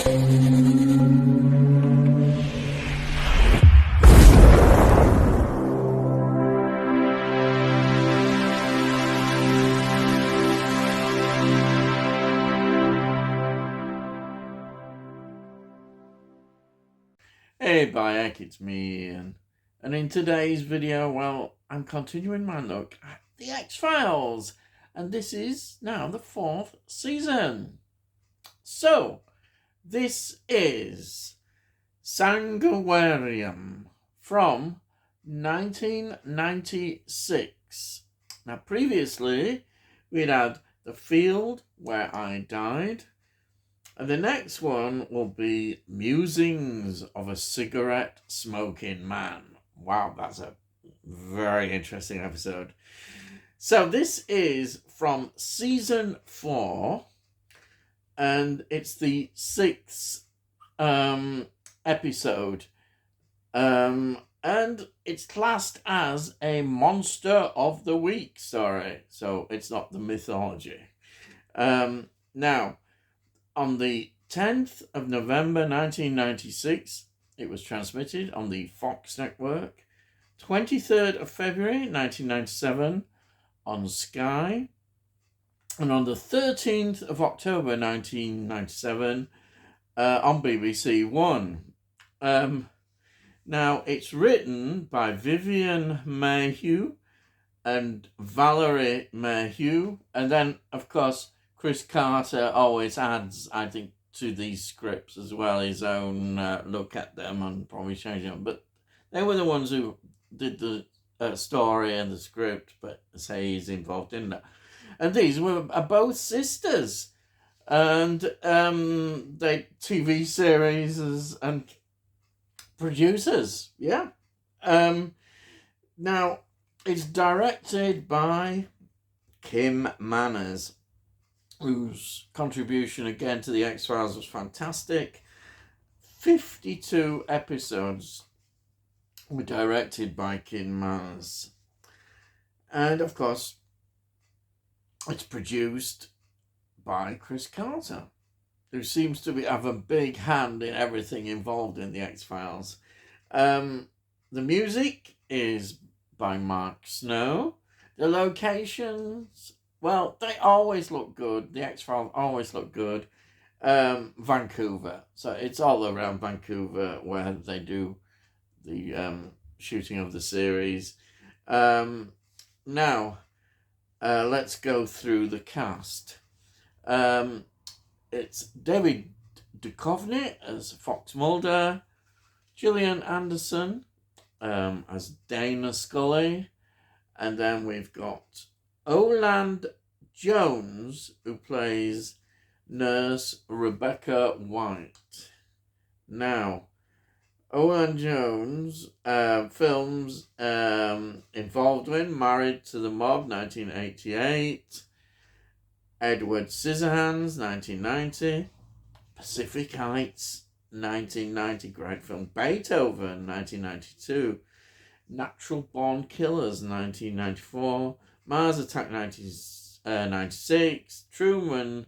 Hey Bayek, it's me Ian. And in today's video, well, I'm continuing my look at the X-Files. And this is now the 4th season. So, this is Sanguinarium from 1996. Now, previously, we'd had The Field Where I Died. And the next one will be Musings of a Cigarette Smoking Man. Wow, that's a very interesting episode. So this is from season 4, and it's the 6th episode. And it's classed as a Monster of the Week story. So it's not the mythology. Now, on the 10th of November 1996, it was transmitted on the Fox network. 23rd of February 1997 on Sky. And on the 13th of October 1997 on BBC One. Now, it's written by Vivian Mayhew and Valerie Mayhew. And then, of course, Chris Carter always adds, I think, to these scripts as well, his own look at them and probably changing them. But they were the ones who did the story and the script, but say he's involved in that. And these are both sisters. And they TV series and producers, yeah. Now, it's directed by Kim Manners, whose contribution again to the X-Files was fantastic. 52 episodes were directed by Kim Manners. And of course, it's produced by Chris Carter, who seems to have a big hand in everything involved in the X-Files. The music is by Mark Snow. The locations, well, they always look good. The X-Files always look good. Vancouver. So it's all around Vancouver where they do the shooting of the series. Now, let's go through the cast. It's David Duchovny as Fox Mulder, Gillian Anderson as Dana Scully, and then we've got Oland Jones, who plays Nurse Rebecca White. Now, Oland Jones films involved in Married to the Mob, 1988, Edward Scissorhands, 1990, Pacific Heights, 1990, great film, Beethoven, 1992, Natural Born Killers, 1994, Mars Attack, 1996, Truman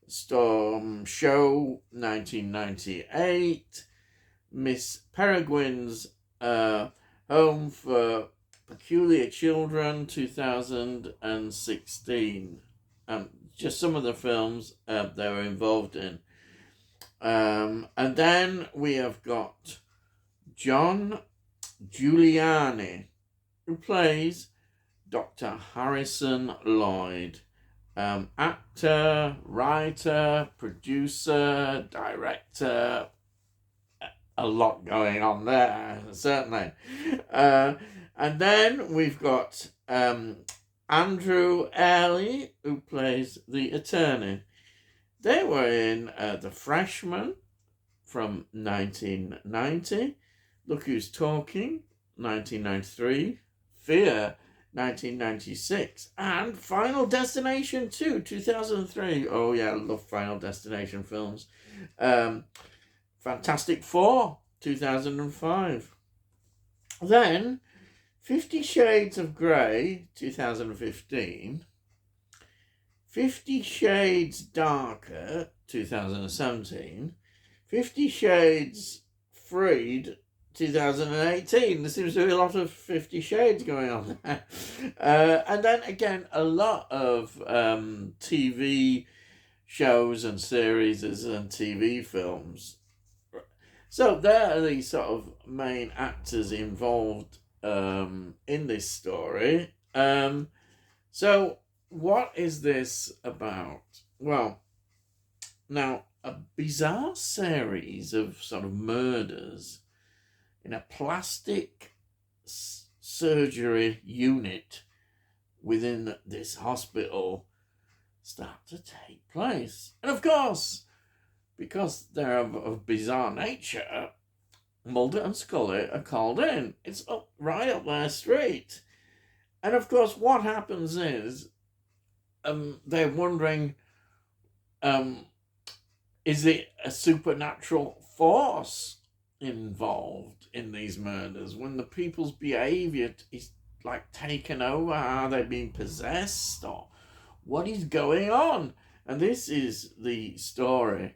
Storm Show, 1998, Miss Peregrine's Home for Peculiar Children, 2016. Just some of the films they were involved in. And then we have got John Giuliani, who plays Dr. Harrison Lloyd. Actor, writer, producer, director, a lot going on there, certainly. And then we've got Andrew Early, who plays the attorney. They were in The Freshman from 1990, Look Who's Talking, 1993, Fear, 1996, and Final Destination 2, 2003. Oh yeah, I love Final Destination films. Fantastic Four, 2005. Then 50 Shades of Grey, 2015. 50 Shades Darker, 2017. 50 Shades Freed 2018. There seems to be a lot of 50 Shades going on there. And then again, a lot of TV shows and series and TV films. So there are the sort of main actors involved in this story. So what is this about? Well, now, a bizarre series of sort of murders in a plastic surgery unit within this hospital start to take place. And of course, because they're of bizarre nature, Mulder and Scully are called in. It's right up their street. And of course, what happens is they're wondering, is it a supernatural force involved in these murders? When the people's behaviour is like taken over, are they being possessed, or what is going on? And this is the story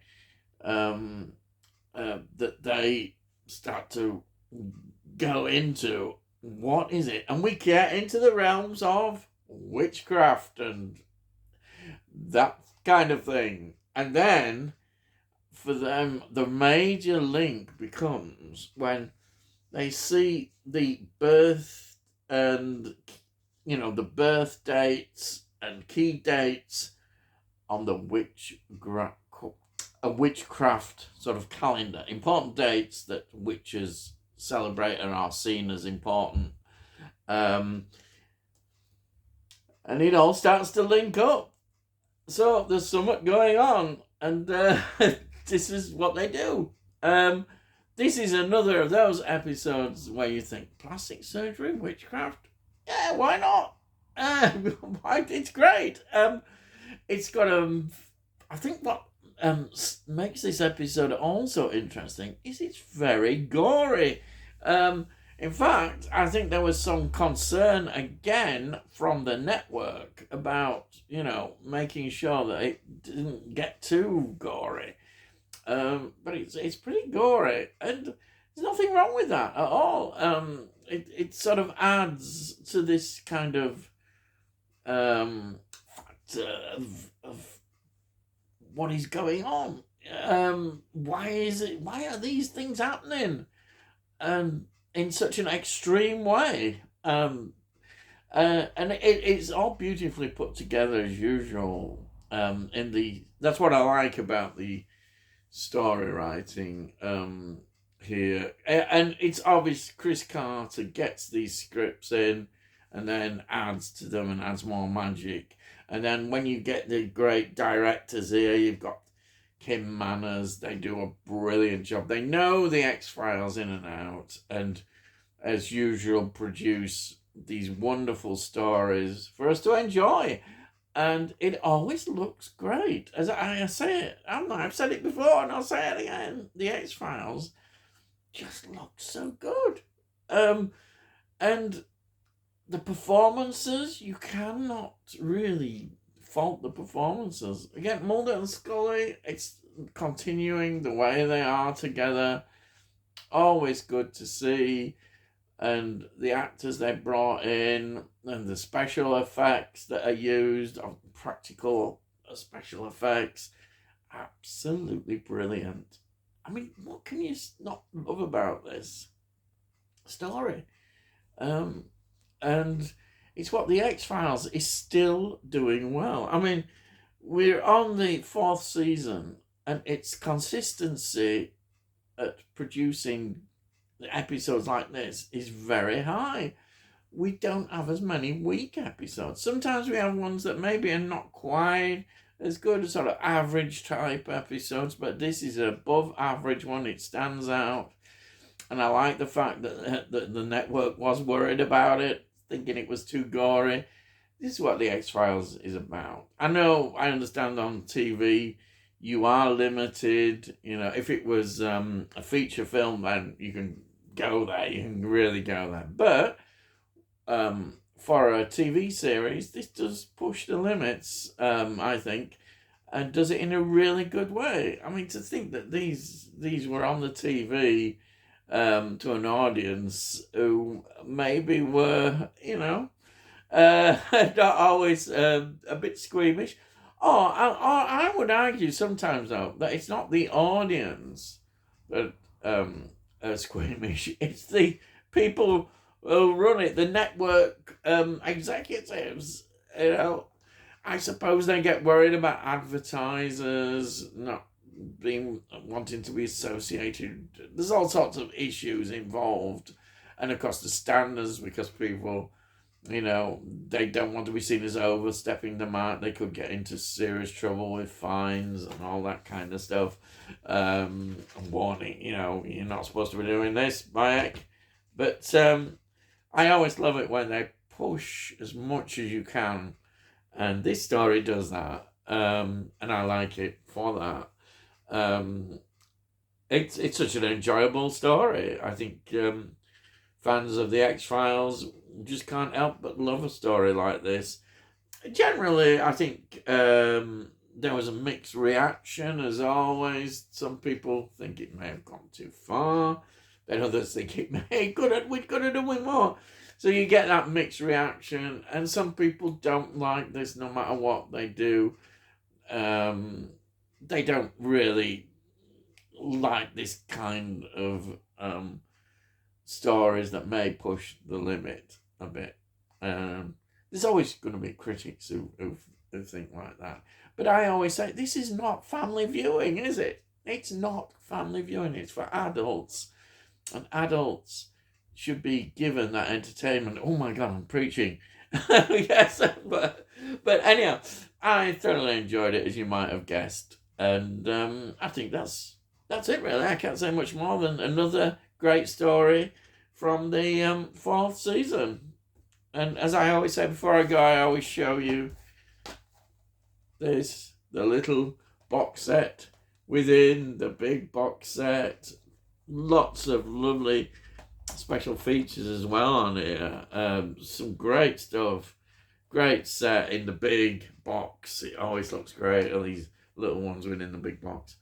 that they start to go into. What is it? And we get into the realms of witchcraft and that kind of thing. And then for them, the major link becomes when they see the birth and, the birth dates and key dates on the witchcraft sort of calendar. Important dates that witches celebrate and are seen as important. And it all starts to link up. So there's something going on, and this is what they do. This is another of those episodes where you think, plastic surgery, witchcraft? Yeah, why not? It's great. It's got I think what makes this episode also interesting is it's very gory. In fact, I think there was some concern again from the network about, making sure that it didn't get too gory. But it's pretty gory, and there's nothing wrong with that at all. It sort of adds to this kind of factor of what is going on. Why are these things happening? In such an extreme way. And it's all beautifully put together as usual. That's what I like about the story writing here. And it's obvious Chris Carter gets these scripts in and then adds to them and adds more magic. And then when you get the great directors here, you've got Kim Manners. They do a brilliant job. They know the X-Files in and out, and as usual produce these wonderful stories for us to enjoy. And it always looks great. As I say it, I've said it before and I'll say it again. The X-Files just looks so good. And the performances, you cannot really fault the performances. Again, Mulder and Scully, it's continuing the way they are together. Always good to see. And the actors they brought in, and the special effects that are used, practical special effects, absolutely brilliant. I mean, what can you not love about this story? And it's what the X-Files is still doing well. I mean, we're on the 4th season, and its consistency at producing episodes like this is very high. We don't have as many weak episodes. Sometimes we have ones that maybe are not quite as good as sort of average type episodes, but this is an above average one. It stands out. And I like the fact that the network was worried about it, thinking it was too gory. This is what the X-Files is about. I understand on TV you are limited. If it was a feature film, then you can go there. You can really go there. But for a TV series, this does push the limits, I think. and does it in a really good way. I mean, to think that these were on the TV to an audience who maybe were, not always a bit squeamish. I would argue sometimes, though, that it's not the audience that are squeamish. It's the people who run it, the network executives. I suppose they get worried about advertisers not wanting to be associated. There's all sorts of issues involved, and of course the standards, because people, they don't want to be seen as overstepping the mark. They could get into serious trouble with fines and all that kind of stuff. Warning, you're not supposed to be doing this, Mike. But I always love it when they push as much as you can, and this story does that. And I like it for that. It's such an enjoyable story. I think fans of the X-Files just can't help but love a story like this. Generally, I think there was a mixed reaction, as always. Some people think it may have gone too far, then others think we're gonna do more. So you get that mixed reaction, and some people don't like this no matter what they do. They don't really like this kind of stories that may push the limit a bit. There's always going to be critics who think like that. But I always say, this is not family viewing, is it? It's not family viewing. It's for adults. And adults should be given that entertainment. Oh my God, I'm preaching. Yes, but anyhow, I thoroughly enjoyed it, as you might have guessed. And I think that's it, really. I can't say much more than another great story from the fourth season. And as I always say before I go, I always show you the little box set within the big box set. Lots of lovely special features as well on here. Some great stuff. Great set in the big box. It always looks great. All these little ones within the big box.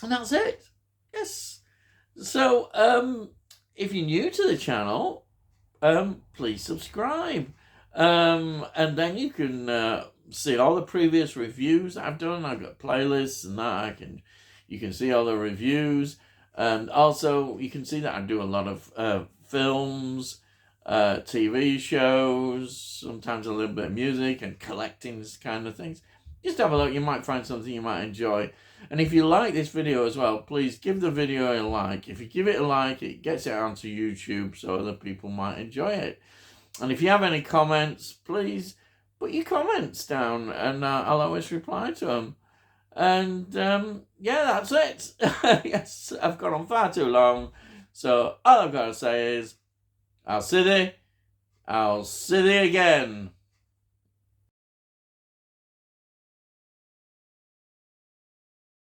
And that's it. Yes. So, if you're new to the channel, please subscribe. And then you can see all the previous reviews I've done. I've got playlists and that. You can see all the reviews. And also, you can see that I do a lot of films, TV shows, sometimes a little bit of music and collecting kind of things. Just have a look. You might find something you might enjoy. And if you like this video as well, please give the video a like. If you give it a like, it gets it onto YouTube so other people might enjoy it. And if you have any comments, please put your comments down and I'll always reply to them. And yeah, that's it. Yes, I've gone on far too long. So all I've got to say is, I'll see thee again.